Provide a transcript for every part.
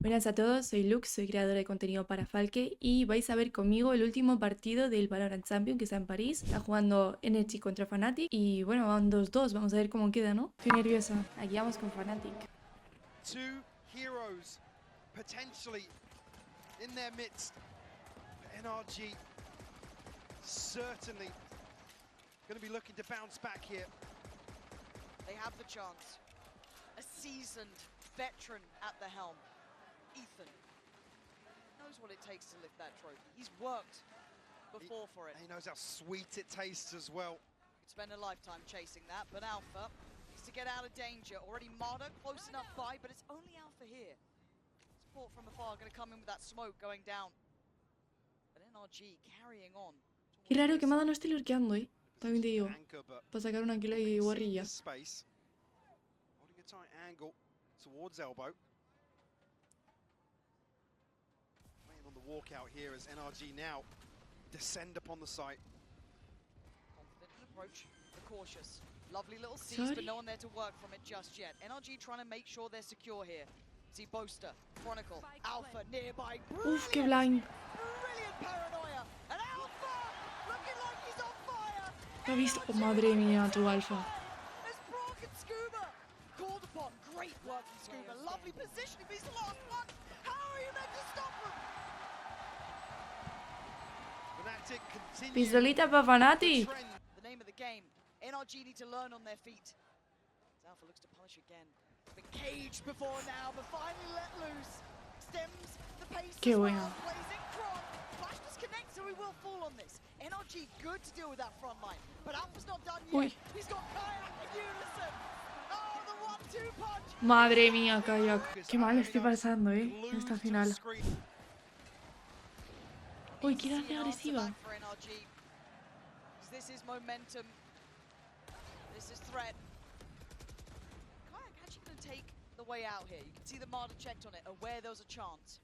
Buenas a todos, soy Lux, soy creadora de contenido para Falke y vais a ver conmigo el último partido del VALORANT Champion que está en París. Está jugando Energy contra Fnatic y bueno, van 2-2, vamos a ver cómo queda, ¿no? Estoy nerviosa. Aquí vamos con Fnatic. Two heroes potentially in their midst. NRG certainly going to be looking to bounce back here. They have the chance. A seasoned veteran at the helm. Ethan knows what it takes to lift that trophy. He's worked before for it. He knows how sweet it tastes as well. Could spend a lifetime chasing that, but Alpha is to get out of danger. Already Marder close enough by, but it's only Alpha here. Support from afar going to come in with that smoke going down. But NRG carrying on. Qué raro que Mada no esté lurkeando, también te digo. Para sacar una kill y guarrilla. Holding a tight angle towards elbow. On the walkout here as NRG now descend upon the site. Confident in approach, but cautious. Lovely little C's, but no one there to work from it just yet. NRG trying to make sure they're secure here. See Boaster, Chronicle, Alpha nearby. Uf, qué blind. Brilliant paranoia. And Alpha looking like he's on fire. ¿Lo has visto? Oh, madre mía, tu Alpha. As Brock and Scuba called upon. Great work from Scuba. Lovely positioning, but he's the last one. How are you meant to stop him? Pistolita para Fnatic. The name of the game. NRG need to learn on their feet. As Alpha looks to punish again. Been caged before now, but finally let loose. Stems the pace. Qué bueno. Blazing Kron. Flash disconnects, so he will fall on this. NRG good to deal with that front line, but Alpha's not done yet. Uy. He's got Kayak in unison. Oh, the 1-2 punch. Madre mía, Kayak. Qué mal estoy pasando, en esta final. Uy, quiere hacer agresiva. This is momentum. This is threat. Kayak actually going to take the way out here. You can see the Marder checked on it, aware there was a chance.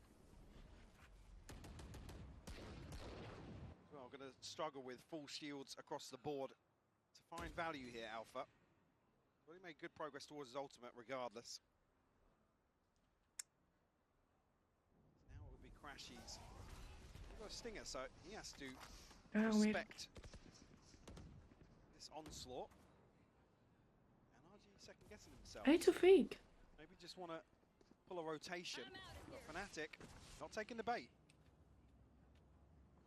Well, going to struggle with full shields across the board to find value here, Alpha. Well, he made good progress towards his ultimate regardless. Now it will be Crashies. He's got a stinger, so he has to respect this onslaught. NRG second guessing himself. I need to fake. Maybe just want to pull a rotation. But Fnatic not taking the bait.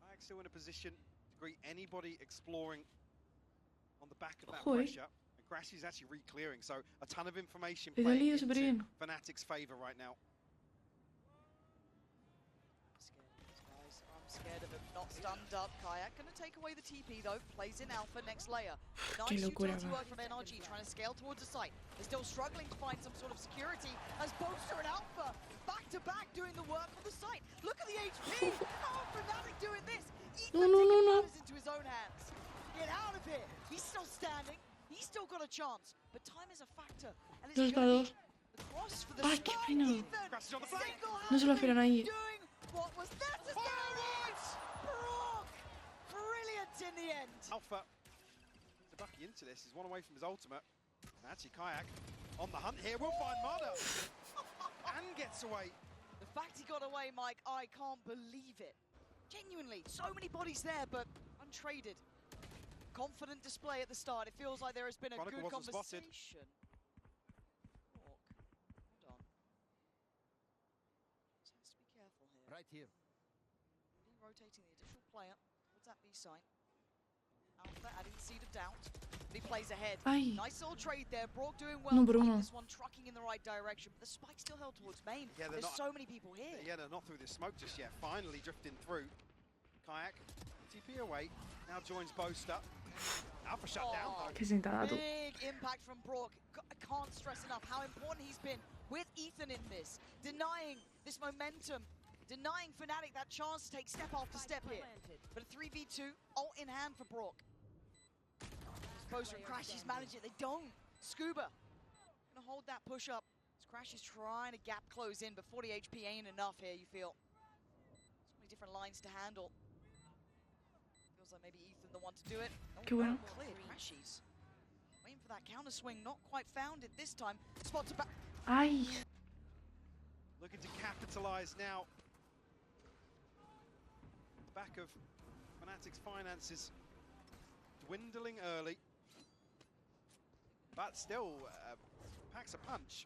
Kayak still in a position to greet anybody exploring on the back of that pressure. And Crashy's actually re-clearing, so a ton of information playing into Fnatic's favor right now. Scared of him, not stunned up. Kayak gonna take away the TP though. Plays in Alpha, next layer. Nice utility work from NRG, trying to scale towards the site. They're still struggling to find some sort of security as Boaster and Alpha back to back doing the work on the site. Look at the HP! How are Fnatic doing this? Ethan taking matters into his own hands. Get out of here! He's still standing. He's still got a chance, but time is a factor. And it's gonna be the cross for the spike. Ethan No se lo esperan ahí. doing what was necessary. Brock, brilliant in the end. Alpha to bucky into this. He's one away from his ultimate. And actually, Kayak on the hunt here will find Marder and gets away. The fact he got away, Mike, I can't believe it. Genuinely, so many bodies there, but untraded. Confident display at the start. It feels like there has been a Chronicle good wasn't conversation. Brock, hold on. Just has to be careful here. Right here. Rotating the additional player towards that B site. Alpha adding the seed of doubt. But he plays ahead. Ay. Nice little trade there. Brock doing well. No, Bruno. This one trucking in the right direction, but the spike still held towards main. Yeah, there's so many people here. Yeah, they're not through this smoke just yet. Finally drifting through. Kayak, TP away. Now joins Boaster. Alpha shut down though. Qué sentado. Big impact from Brock. I can't stress enough how important he's been with Ethan in this. Denying this momentum. Denying Fnatic that chance to take step after step here. But a 3v2, ult in hand for Brock. Boaster and Crashies manage it, they don't. Scuba gonna hold that push up. As Crashies trying to gap close in, but 40 HP ain't enough here, you feel. So many different lines to handle. Feels like maybe Ethan the one to do it. Qué bueno. Clear, Crashies. Waiting for that counter swing, not quite found it this time. Spot to back. Ay. looking to capitalize now. Back of Fnatic's finances dwindling early, but still packs a punch.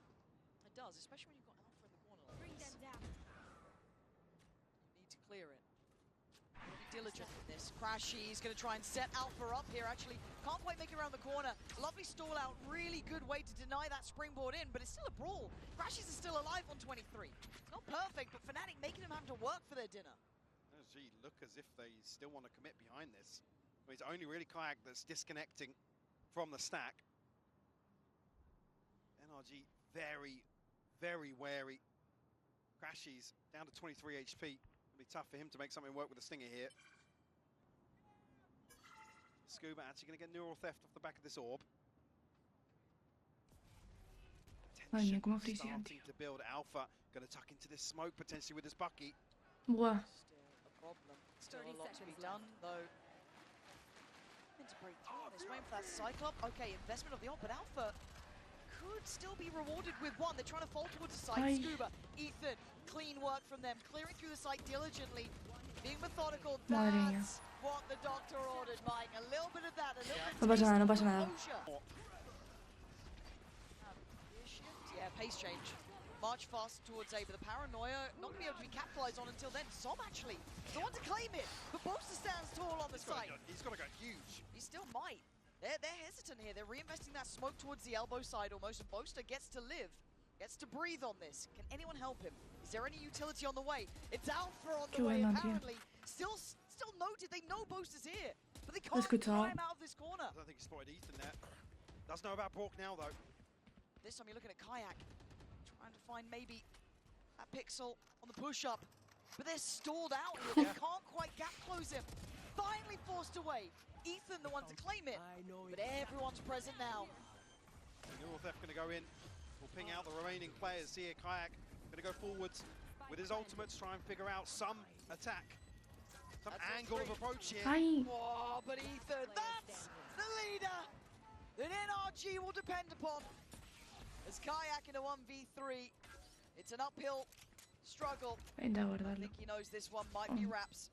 It does, especially when you've got Alpha in the corner like Bring this. them down. You need to clear it. Be diligent with this. Crashy is going to try and set Alpha up here, actually. Can't quite make it around the corner. Lovely stall out, really good way to deny that springboard in, but it's still a brawl. Crashies are still alive on 23. Not perfect, but Fnatic making them have to work for their dinner. NRG look as if they still want to commit behind this. It's only really Kayak that's disconnecting from the stack. NRG very, very wary. Crashies down to 23 HP. It'll be tough for him to make something work with the Stinger here. Scuba actually going to get neural theft off the back of this orb. Ay, mira cómo Tension frisean, starting tío. to build. Alpha going to tuck into this smoke potentially with his Bucky. Buah. Still a problem. Still 30 a lot to be seconds done, though. To break through this, waiting for that Cyclop. Okay, investment of the ult, but Alpha could still be rewarded with one. They're trying to fall towards the site. Ay. Scuba, Ethan, clean work from them, clearing through the site diligently, being methodical. Madre mía. That's what the doctor ordered, Mike. A little bit of that, a little bit No pasa nada, no of pasa nada. composure. Yeah, pace change. March fast towards A, but the paranoia not going to be able to be capitalized on until then. Som actually, the one to claim it, but Boaster stands tall on the site. He's got to go huge. He still might. They're hesitant here. They're reinvesting that smoke towards the elbow side almost, and Boaster gets to live, gets to breathe on this. Can anyone help him? Is there any utility on the way? It's Alpha on the Qué way, buena, tío. apparently. Still noted. They know Boaster's here, but they can't escuchado. climb out of this corner. I don't think he spotted Ethan there. Does know about Bork now, though. This time you're looking at Kayak, trying to find maybe that pixel on the push-up, but they're stalled out here. They can't quite gap close him. Finally forced away. Ethan, the one to claim it, but everyone's present now. Neural Theft going to go in. We'll ping out the remaining players here. Kayak going to go forwards with his ultimates, try and figure out some attack, some That's angle of three. approach here. Ay. Whoa, but Ethan, that's the leader that NRG will depend upon. As Kayak in a 1v3, it's an uphill struggle. Venga, a I guardarlo. think he knows this one might be wraps.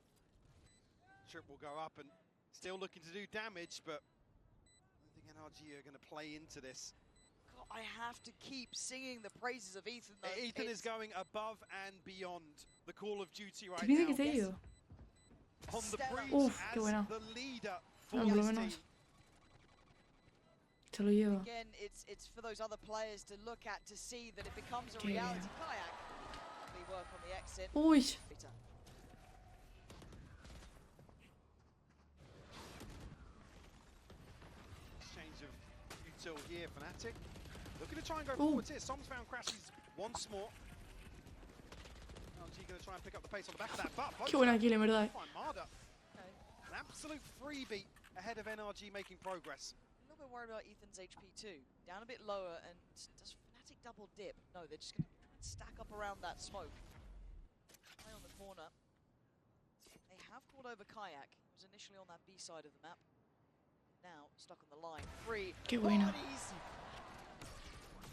Trip will go up and still looking to do damage, but I think NRG are going to play into this. God, I have to keep singing the praises of Ethan, though. Ethan is going above and beyond the Call of Duty right ¿Qué piensa que now. se ha ido? On the Stellar. breeze Uf, qué as bueno. the leader for No, por lo this menos. team. Se lo lleva. Again, it's for those other players to look at to see that it becomes a Qué reality. bien. Kayak, lovely work on the exit. Uy. Peter. Exchange of util here, Fnatic. Looking to try and go Ooh. forwards here. Som's found Crashies once more. NRG going to try and pick up the pace on the back of that, but Qué buena kill, en verdad. Find Marder. Okay. An absolute freebie ahead of NRG making progress. A little bit worried about Ethan's HP too. Down a bit lower, and does Fnatic double dip? No, they're just going to try and stack up around that smoke. Play on the corner. They have called over Kayak. He was initially on that B side of the map. Now stuck on the line. Free. Qué buena. Bodies.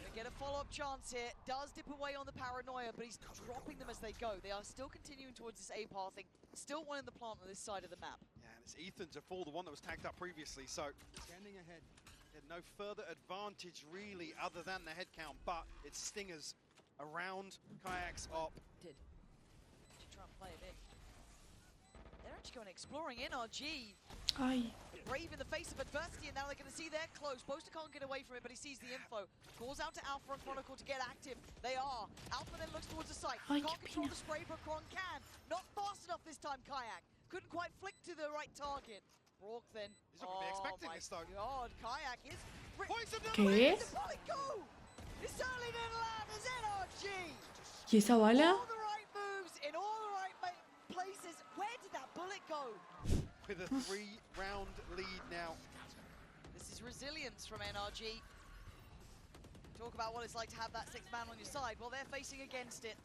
Gonna get a follow-up chance here. Does dip away on the paranoia, but he's dropping them as they go. They are still continuing towards this A pathing. Still one in the plant on this side of the map. Yeah, and it's Ethan to fall, the one that was tagged up previously, so standing ahead. Had no further advantage really other than the head count, but it's Stingers around Kayak's op. Did. Actually try and play it in. They're actually going exploring NRG. Ay. Brave in the face of adversity, and now they're going to see they're close. Boaster can't get away from it, but he sees the info. Calls out to Alpha and Chronicle to get active. They are. Alpha then looks towards the site. Ay, Can't qué control pena. the spray, but Chron can. Not fast enough this time, Kayak. Couldn't quite flick to the right target. Brock then. He's not gonna be expecting my this, though. God, Kayak is. Poison ¿Qué? Where did the bullet go? It certainly didn't land as NRG. ¿Y esa bala? All the right moves in all the right places. Where did that bullet go? With a 3-round lead now. This is resilience from NRG. Talk about what it's like to have that sixth man on your side. Well, they're facing against it.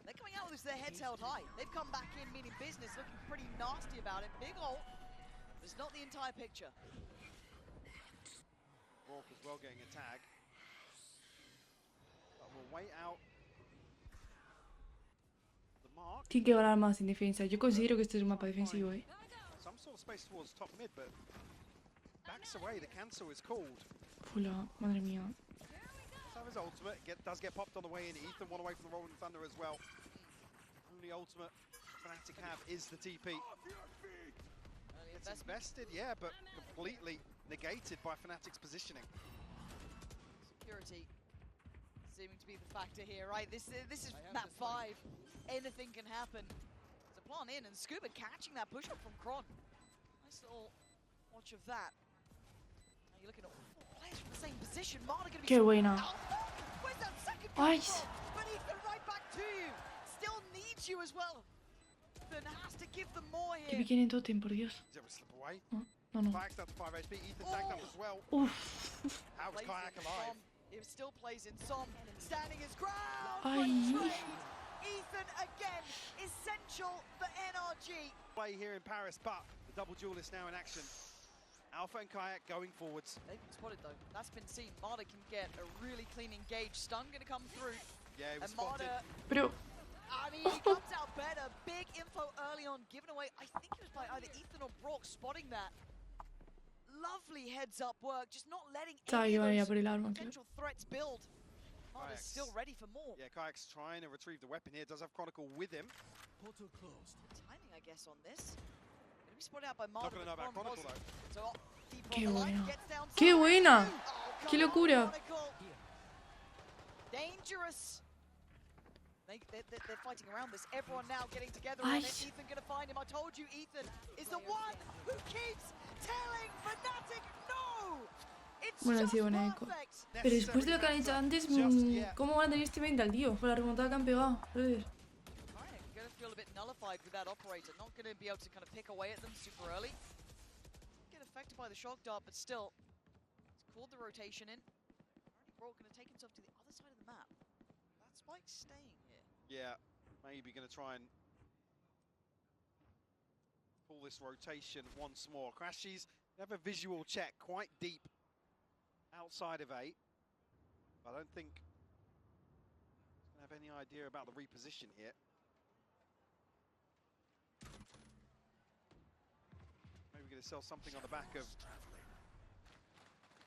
They're coming out with this, their heads held high. They've come back in meaning business, looking pretty nasty about it. Big ult, but it's not the entire picture. Rourke as well getting a tag. But we'll wait out Tiene que ganar más en defensa. Yo considero que este es un mapa defensivo, Some sort of space towards top mid, but backs away. The cancel is called. Pula, madre mía. So his ultimate does get popped on the way in. Ethan one away from the Rolling Thunder as well. Only ultimate Fnatic have is the TP. It's invested, yeah, but completely negated by Fnatic's positioning. Security seeming to be the factor here, right? This is map 5. Anything can happen. There's a plant in, and Scuba catching that push up from Kron. Nice little watch of that. Now you're looking at all 4 players from the same position. Marta gonna be. Qué buena. Where's that second Ay. But Ethan right back to you. Still needs you as well. Ethan has to give them more Que here. piquen en totem, por Dios. Zero slip away. No, no. Kayak down to 5 HP. Ethan tagged up as well. Uf. How's Kayak alive? It still plays in Som, standing his ground. Ay. Ethan again, essential for NRG. Play here in Paris, but the double duelist now in action. Alpha and Kayak going forwards. They've been spotted though. That's been seen. Marta can get a really clean engage. Stun gonna come through. Yeah, he was And Marta, spotted. Pero, I mean, he comes out better. Big info early on, given away. I think it was by either Ethan or Brock spotting that. Lovely heads-up work, just not letting any iba ya of por those el arma, claro. potential threats build. Marta's Kayak's still ready for more. Yeah, Kayak's trying to retrieve the weapon here. Does have Chronicle with him. Portal closed. Timing, I guess, on this. Gonna be spotted out by Not Marta. going to know about but Chronicle Kron though. was- So deep Qué on the line, buena. gets down Qué side. buena. Oh, Qué come on, locura. Chronicle. Dangerous. They're fighting around this. Everyone now getting together on Ay. it. Ethan gonna find him. I told you, Ethan is the one who keeps telling Fnatic no. It's Bueno, ha just sido un eco. perfect. Pero después de lo que han hecho antes, ¿cómo van a tener este mental, tío? Con la remontada que han pegado. Joder. Alright, gonna feel a bit nullified with that operator. Not gonna be able to kind of pick away at them super early. Get affected by the shock dart, but still, he's called the rotation in. Already Brock gonna take himself to the other side of the map. That Spike's staying here. Yeah, maybe going to try and pull this rotation once more. Crashies have a visual check quite deep outside of 8. I don't think he's going to have any idea about the reposition here. Maybe going to sell something on the back of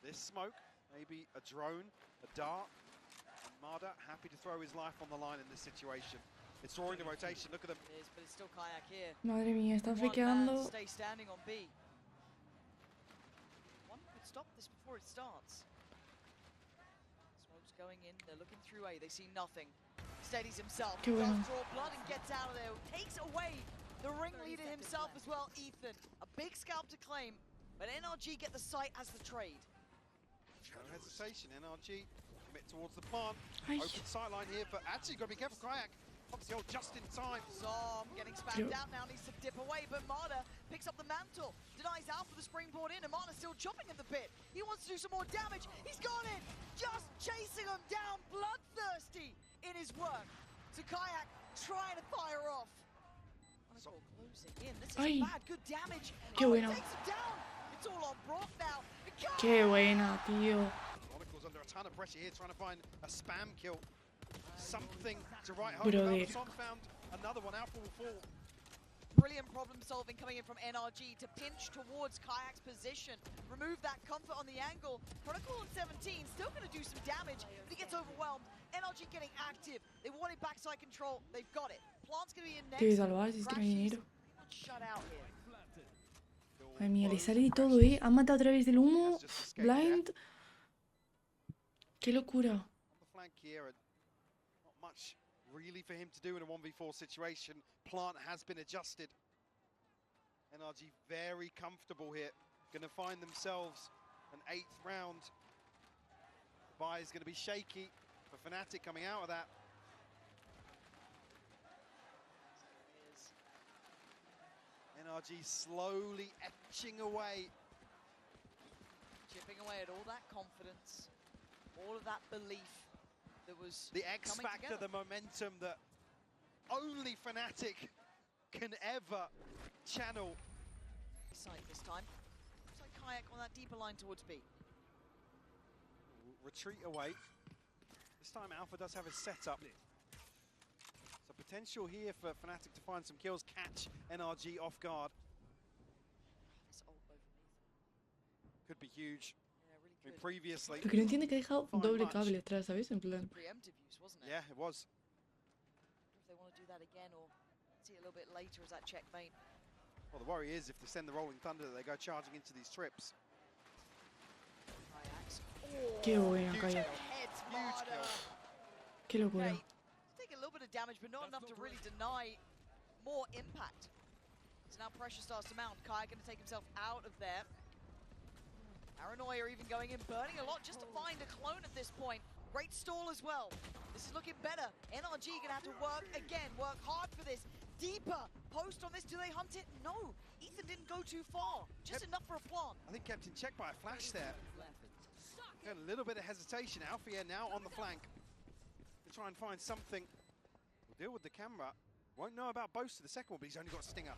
this smoke. Maybe a drone, a dart. And Marda happy to throw his life on the line in this situation. It's drawing the rotation, look at them. It is, but it's still Kayak here. Madre mía, están One man fliqueando. stay standing on B. One could stop this before it starts. Smoke's going in, they're looking through A, they see nothing. Steadies himself, Qué bueno. does draw blood and gets out of there. Takes away the ringleader himself as well, Ethan. A big scalp to claim, but NRG get the site as the trade. No hesitation, NRG commit towards the plant. Ay. Open sideline here, but actually got to be careful, Kayak. Obviously, just in time. Zom getting spammed out now, needs to dip away, but Marta picks up the mantle, denies Alpha the springboard in, and Marta's still chopping at the bit. He wants to do some more damage. He's got it! Just chasing him down, bloodthirsty in his work. So Kayak trying to fire off. Chronicle closing in. This is Ay. bad, good damage. Qué He bueno. takes him down. It's all on Brock now. Qué buena, tío. Chronicle's under a ton of pressure here, trying to find a spam kill. Something to write home Brother. about. Son found another one. Alpha will fall. Brilliant problem solving coming in from NRG to pinch towards Kayak's position. Remove that comfort on the angle. Chronicle on 17, still going to do some damage, but he gets overwhelmed. NRG getting active. They wanted backside control. They've got it. Plant's going to be in next. Debe salvar si es que no hay Crashies dinero. pretty much shut out here. Madre mía, le sale de todo, ¿eh? Han matado a través del humo. Blind. Qué locura. On the flank here, and not much really for him to do in a 1v4 situation. Plant has been adjusted. NRG very comfortable here. Going to find themselves an 8th round. Buy is going to be shaky for Fnatic coming out of that. NRG slowly etching away. Chipping away at all that confidence, all of that belief that was The X coming factor, together. the momentum that only Fnatic can ever channel. Site this time. Looks like Kayak on that deeper line towards B. Retreat away. This time Alpha does have his setup. So The potential here for Fnatic to find some kills, catch NRG off guard. Could be huge. I mean, previously. Lo que no entiendo es que ha dejado doble cable atrás, ¿sabes? En plan. Yeah, it was. If they want to do that again or see it a little bit later as that checkmate. Well, the worry is if they send the Rolling Thunder, they go charging into these trips. Qué buena, Kayak. Qué locura. Taking a little bit of damage, but not enough to really deny more impact. So now pressure starts to mount. Kayak going to take himself out of there. Paranoia even going in, burning a lot just to find a clone at this point. Great stall as well. This is looking better. NRG going to have to work again, work hard for this. Deeper post on this. Do they hunt it? No. Ethan didn't go too far. Just enough for a plant. I think kept in check by a flash there. Got a little bit of hesitation. Alfia now on the flank. To try and find something. We'll deal with the camera. Won't know about Boast to the second one, but he's only got Stinger.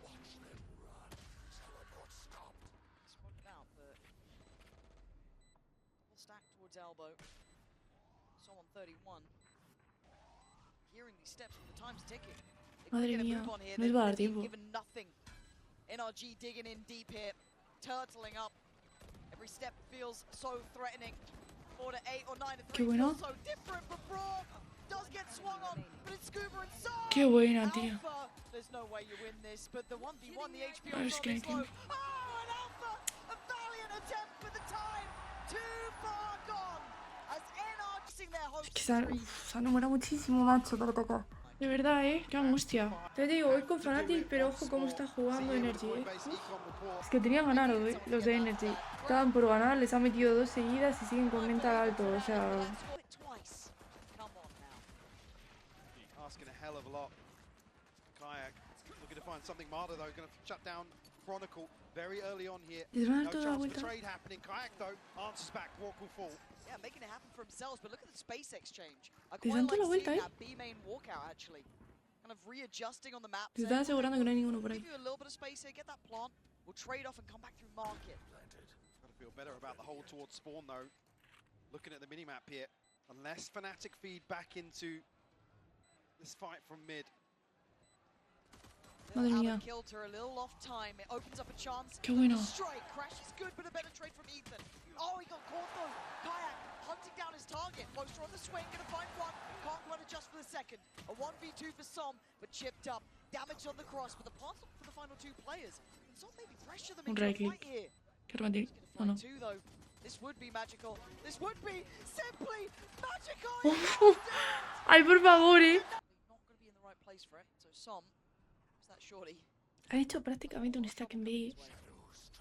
Watch them run. Teleport stopped. Spotted out, but stacked towards elbow. Someone 31. Hearing these steps, but the time's ticking. Madre mía, no les va a dar tiempo. Given nothing. NRG digging in deep here, turtling up. Every step feels so threatening. 4 to 8 or 9 to 3 bueno. feels so different, but Brawl does get swung on, but it's Scuba and Sam. Qué buena, tío. Alpha, there's no way you win this, but the 1v1, the HP A ver, on es top que is low. Oh, and Alpha, a valiant attempt for the time. Too far gone. As NRG sing their hopes. Es que se ha enamorado muchísimo, macho, para atacar. De verdad, qué angustia. Te digo, voy con Fnatic, pero ojo cómo está jugando Energy, Es que tenían ganado, los de Energy. Estaban por ganar, les han metido 2 seguidas y siguen con mental alto, o sea... Asking a hell of a lot. Kayak looking to find something. Marta though going to shut down Chronicle very early on here. No chance for trade happening. Kayak though answers back. Walk will fall. Yeah, making it happen for themselves, but look at the space exchange. I quite like seeing that B main walkout actually. Kind of readjusting on the map. Se están asegurando que no hay ninguno por ahí. Give you a little bit of space here, get that plant. We'll trade off and come back through market. Gotta feel better about the hold towards spawn though. Looking at the minimap here. Unless Fnatic feed back into this fight from mid. Madre mía. Killed her a little off time. It opens up a chance. Qué bueno. Strike. Crash is good, but a better trade from Ethan. Oh, he got caught though. Kayak hunting down his target. Poster on the swing, gonna find one. Can't quite adjust for the second. A 1v2 for Som, but chipped up. Damage on the cross, but the plant's not for the final 2 players. Som maybe pressure them into a fight here. Qué romantic. Oh, no. Two, though. This would be magical. This would be simply magical. Ay, por favor, Not gonna be in the right place for it. So Som, what's that shorty? Ha hecho prácticamente un stack en B.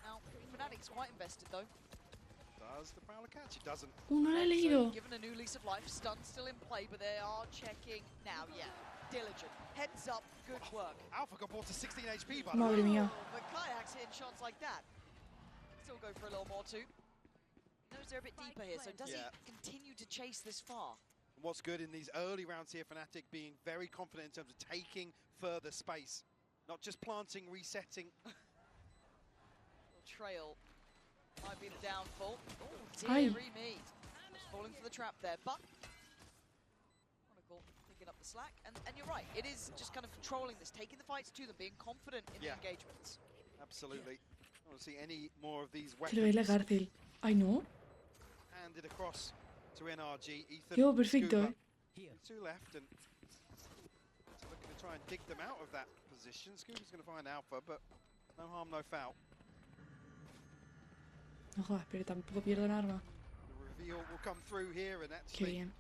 Now, Fnatic's quite invested though. Does the Prowler catch? It doesn't. No la he leído. Given a new lease of life, stun still in play, but they are checking now. Yeah, diligent. Heads up, good work. Alpha got bought to 16 HP, by the Madre way. mía. But Kayak's hitting shots like that. Still go for a little more too. Knows they're a bit deeper here, so does he continue to chase this far? And what's good in these early rounds here, Fnatic being very confident in terms of taking further space. Not just planting, resetting. Trail might be the downfall. Oh, Aye. dearie me. Just falling for the trap there, but Chronicle picking up the slack. And you're right, it is just kind of controlling this, taking the fights to them, being confident in the engagements. Absolutely. I don't want to see any more of these Se lo ve en la weapons cárcel. Ay, no. handed across to NRG. Ethan, Quedó perfecto, Scuba. Two left, and so looking to try and dig them out of that position. Scuba's going to find Alpha, but no harm, no foul. No jodas, pero tampoco pierdo el arma. The reveal will come through here, and Qué actually, bien.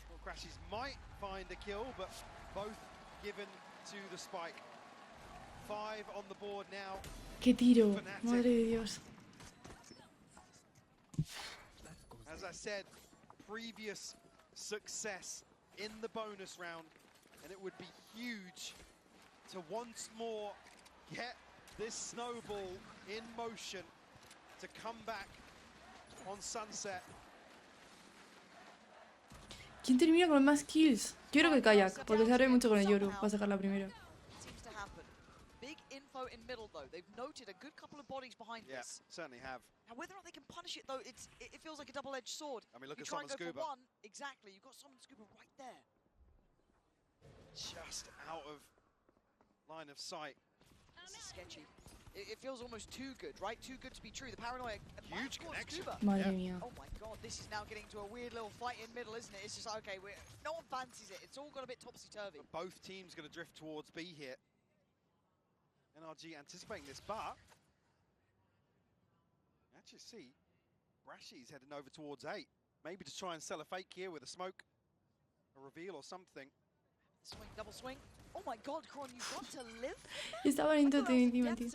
well, Crashes might find a kill, but both given to the spike. 5 on the board now. Qué tiro. Madre de Dios. As I said, previous success in the bonus round, and it would be huge to once more get this snowball in motion to come back on Sunset. ¿Quién termina con más kills? Yo creo que Kayak, porque se abre mucho con el Yoru. Va a sacar la primera. Seems to happen. Big info in middle though. They've noted a good couple of bodies behind Yeah, this. certainly have. Now whether or not they can punish it though, it feels like a double-edged sword. I mean, look You at try and Summon go Scuba. for one, exactly. You've got Summon Scuba right there. just out of line of sight. This is sketchy. It feels almost too good, right? Too good to be true. The paranoia. Huge connection. Madre mía. Oh my god, this is now getting to a weird little fight in middle, isn't it? It's just, okay, no one fancies it. It's all got a bit topsy-turvy. Both teams going to drift towards B here. NRG anticipating this, but actually see Brashy's heading over towards A. Maybe to try and sell a fake here with a smoke, a reveal or something. Swing, double swing. Oh my god, Kron, you've got to live. Estaba lento encima, tío.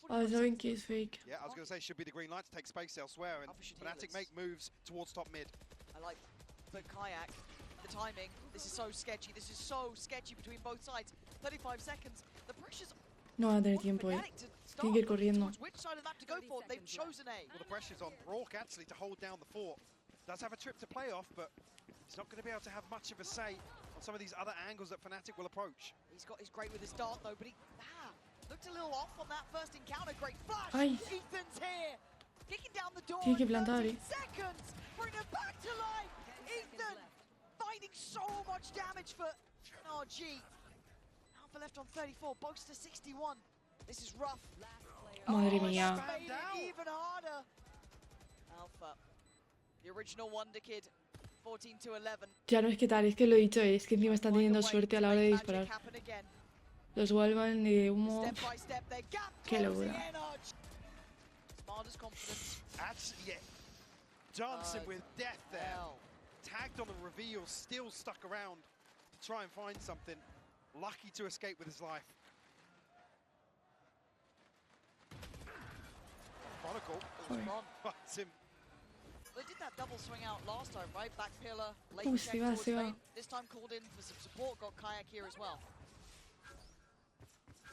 Ah, saben que es fake. Yeah, I was going to say, should be the green light to take space elsewhere, and Fnatic make moves towards top mid. I like the kayak, the timing. This is so sketchy. This is so sketchy between both sides. 35 seconds. The pressure's No va a tener tiempo, Fnatic to start. Tiene que ir corriendo. Which side of that to go for? They've chosen A. Well, the pressure's on Brock actually to hold down the fort. Does have a trip to play off, but he's not going to be able to have much of a say on some of these other angles that Fnatic will approach. He's great with his dart though, but he looked a little off on that first encounter. Great flash. Ay. Ethan's here, kicking down the door. Tiene que plantar, 13 seconds, bring it back to life. Ethan finding so much damage for NRG. Alpha left on 34, Boaster 61. This is rough. Madre mía. Made it even harder. Alpha, the original Wonder Kid, 14 to 11. Ya no es que tal, es que lo he dicho, es que encima están teniendo suerte a la hora de disparar. Los wallbang de humo. Qué locura. Actually, yeah, dancing with death there. Tagged on the reveal, still stuck around to try and find something. Lucky to escape with his life. Chronicle. Finds him. They did that double swing out last time, right? Back pillar, late check towards Fate. This time called in for some support, got kayak here as well.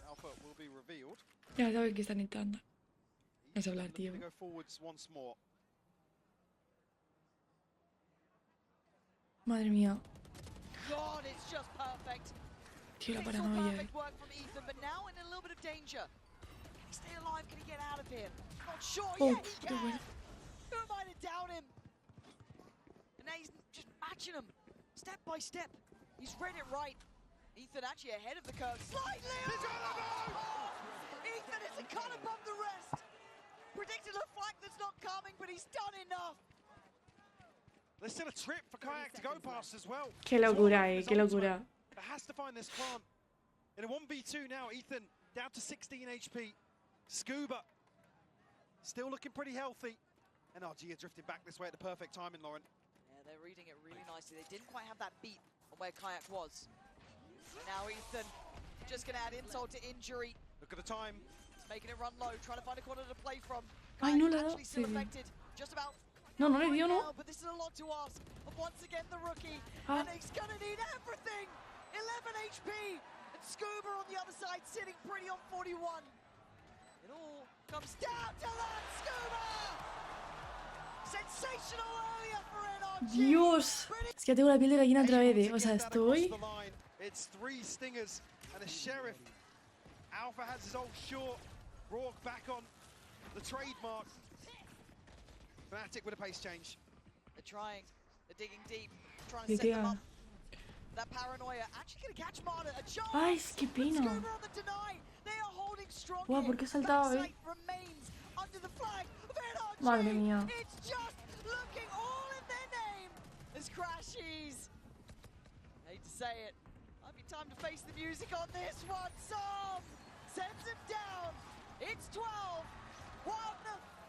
Alpha will be revealed. Ya saben que están entrando. No sé hablar, tío. Go forwards once more. Madre mía. God, it's just perfect. Tío, la paranoia. Perfect work from Ethan, but now in a little bit of danger. Can he stay alive? Can he get out of here? Not sure. Oh, Yeah, he can. Who am I to doubt him? And now he's just matching him, step by step. He's read it right. Ethan actually ahead of the curve. Slightly off! Ethan is a cut above the rest. Predicted a flank that's not coming, but he's done enough. There's still a trip for kayak to go past as well. Qué locura, qué locura. It has to find this plant. In a 1v2 now, Ethan down to 16 HP. Scuba still looking pretty healthy. NRG are drifting back this way at the perfect timing, Lauren. Yeah, they're reading it really nicely. They didn't quite have that beat on where kayak was. And now Ethan just going to add insult to injury. Look at the time. He's making it run low, trying to find a corner to play from. Ay, no le ha dado. Actually still affected. Just about. No, no le dio, Now, ¿no? but this is a lot to ask. But once again, the rookie. Ah. And he's going to need everything. 11 HP. And Scuba on the other side, sitting pretty on 41. It all comes down to that. Scuba! Sensational earlier for NRG. Dios. Es que ya tengo la piel de gallina otra vez, ¿eh? O sea, estoy... It's 3 stingers and a sheriff. Alpha has his old short. Rourke back on the trademark. Fnatic with a pace change. They're trying. They're digging deep. Trying to set them up. That paranoia. Actually going to catch Marta. A chance. Ay, es que pena. Scuba on the deny. They are holding strong. Guau, ¿por qué he saltado, eh? Remains under the flag of NRG. Madre mía. It's just looking all in their name as Crashies. Hate to say it. Might be time to face the music on this one. Som sends him down. It's 12. 1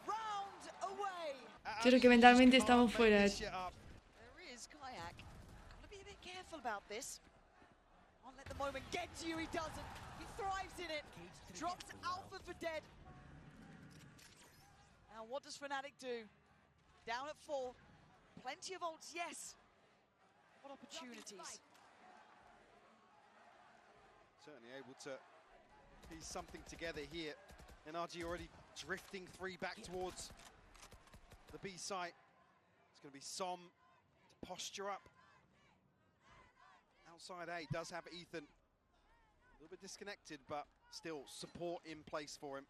round away. Pero que mentalmente estamos fuera. There is kayak. Gotta be a bit careful about this. Can't let the moment get to you. He doesn't. He thrives in it. Drops Alpha for dead. Now what does Fnatic do? Down at 4. Plenty of ults, yes. What opportunities? Certainly able to piece something together here. NRG already drifting 3 back towards the B site. It's going to be Som to posture up. Outside A does have Ethan. A little bit disconnected, but still support in place for him.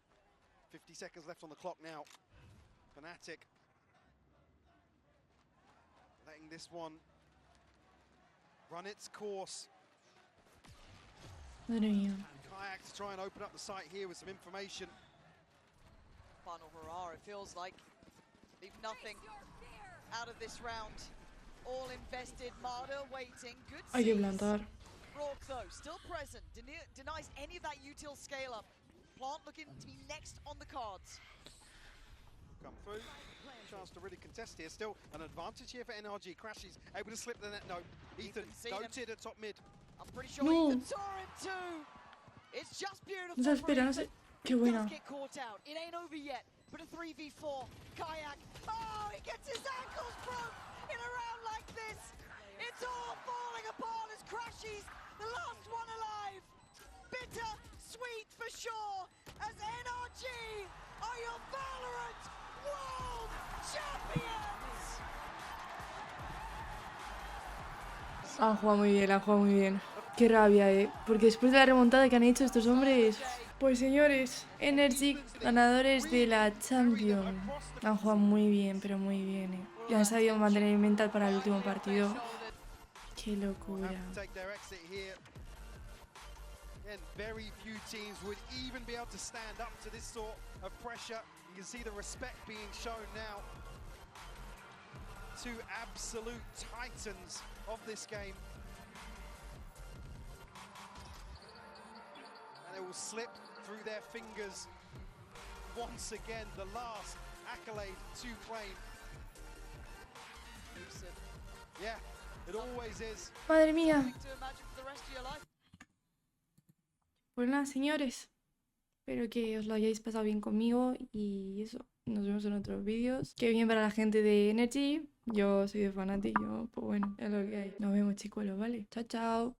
50 seconds left on the clock now. Fnatic letting this one run its course. Madre mía. Kayak to try and open up the site here with some information. Final hurrah, it feels like. Leave nothing out of this round. All invested, Marta waiting. Good Hay que seas. plantar. Rourke though, still present, denies any of that util scale up. Plant looking to be next on the cards. Come through. Chance to really contest here. Still an advantage here for NRG. Crashes able to slip the net. No, Ethan noted at top mid. I'm pretty sure No. Ethan saw him too. It's just beautiful. No se espera, no sé. Qué buena. Does get caught out. It ain't over yet, but a 3v4. Kayak. Oh, he gets his ankles broke in a round like this. It's all falling apart as Crashies, the last one alive. Bitter, sweet for sure, as NRG are your Valorant World Champions. Han jugado muy bien, han jugado muy bien. Qué rabia, porque después de la remontada que han hecho estos hombres... Pues señores, Energy, ganadores de la Champion. Han jugado muy bien, pero muy bien, Y han sabido mantener el mental para el último partido. Qué locura. And very few teams would even be able to stand up to this sort of pressure. You can see the respect being shown now. Two absolute titans of this game. And it will slip through their fingers once again, the last accolade to claim. Yeah, it always is. Madre mía. To imagine for the rest of your life. Pues nada, señores. Espero que os lo hayáis pasado bien conmigo y eso. Nos vemos en otros vídeos. Qué bien para la gente de Energy. Yo soy de Fnatic, pues bueno, es lo que hay. Nos vemos, chicuelos, ¿vale? Chao, chao.